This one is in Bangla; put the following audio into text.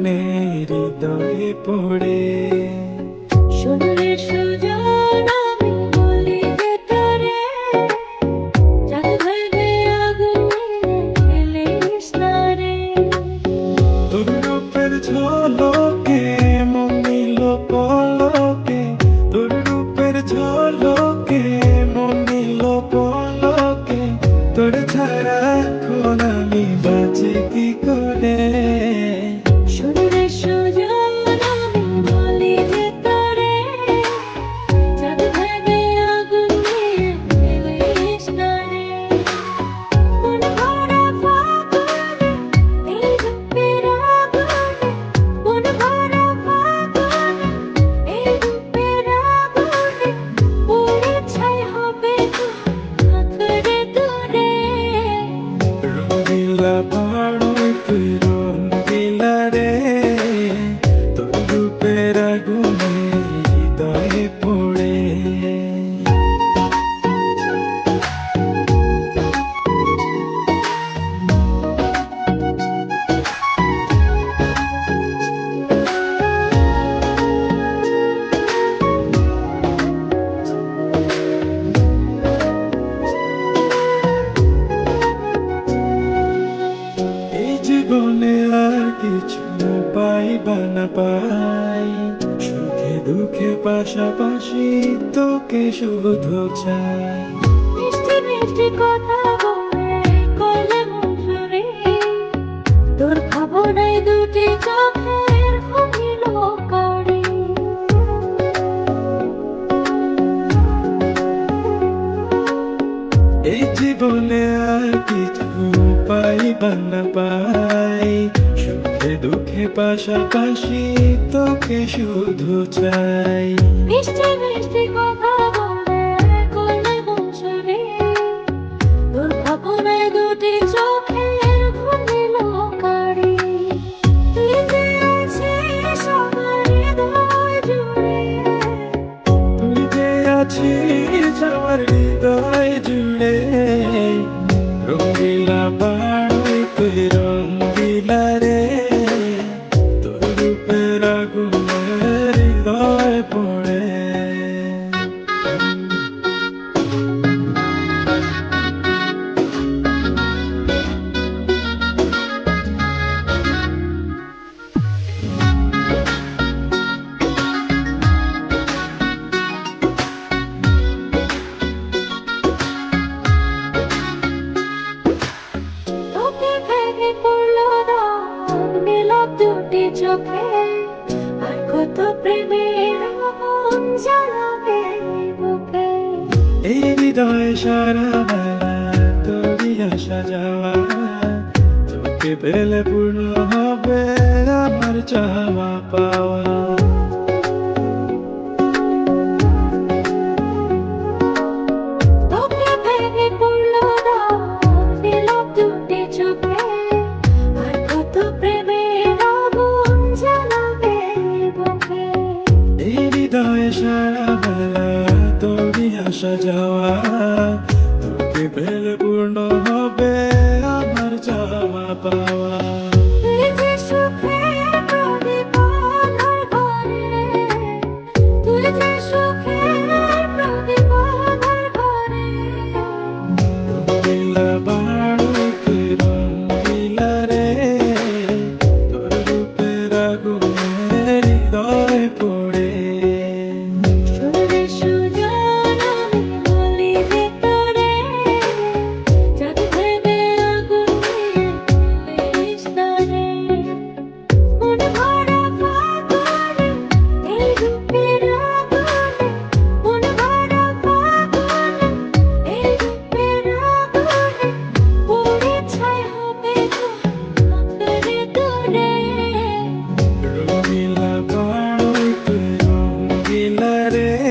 আগুনে হৃদয়ে পড়ে। শোনরে সুজন আমি বলি যে তোরে, জাদু ভেবে আগুনে ফেলিস না রে। তোর রূপের ঝলকে মন নিল পলকে, তোর রূপের ঝলকে মন নিল পলকে। তোর ছাড়া এখন আমি বাঁচি কি করে। শোনরে সুজন আমি বলি যে তোরে, জাদু ভেবে আগুনে ফেলিস না রে। মন ভরা ফাগুনে এই রূপের আগুনে, মন ভরা ফাগুনে এই রূপের আগুনে পুড়ে ছাই হবে আঁখড়ে দূরে। রঙিলা বাড়ই তুই রঙিলা রে, তোর রূপের আগুনে হৃদয়ে পড়ে। এই জীবনে আর কিছু পাই বা না পাই, সুখে দুঃখে পাশাপাশি তোকে শুধু চাই। মিষ্টি মিষ্টি কথা বলে করলে মন চুরি, তোর ভাবনায় দুটি চোখের ঘুমিল কারি। এই জীবনে আর কিছু পাই বা না পাই, সুখে দুঃখে পাশাপাশি তোকে শুধু চাই। মিষ্টি মিষ্টি কথা বলে করলে মন চুরি, তোর ভাবনায় দুটি চোখের ঘুমিল কারি। তুই যে আছিস আমার হৃদয় জুড়ে, তুই যে আছিস আমার হৃদয় জুড়ে। রঙিলা বাড়ই তুই রঙিলা রে, তোর রূপের আগুনে হৃদয় পড়ে। তোকে ভেঙে পড়লো রং নীরব দুটি চোখে, আর কত প্রেমের আগুন জ্বালাবে বুকে। এই হৃদয়ে সারা বেলা তোরই আসা যাওয়া, তোকে পেলে পূর্ণ হবে আমার চাওয়া পাওয়া। তোকে ভেঙে পড়লো রং নীরব দুটি চোখে, আর কত প্রেমের আগুন জ্বালাবে বুকে। এই হৃদয়ে সারা বেলা তোরই আসা যাওয়া, তোকে পেলে পূর্ণ হবে আমার চাওয়া পাওয়া। তুই যে সুখের প্রদীপ আঁধার ঘরে, তুই যে সুখের প্রদীপ আঁধার ঘরে। রঙিলা বাড়ই তুই রঙিলা রে, তোর রূপের আগুনে হৃদয় পড়ে। শোনরে সুজন আমি বলি যে তোরে, জাদু ভেবে আগুনে ফেলিস না রে। মন ভরা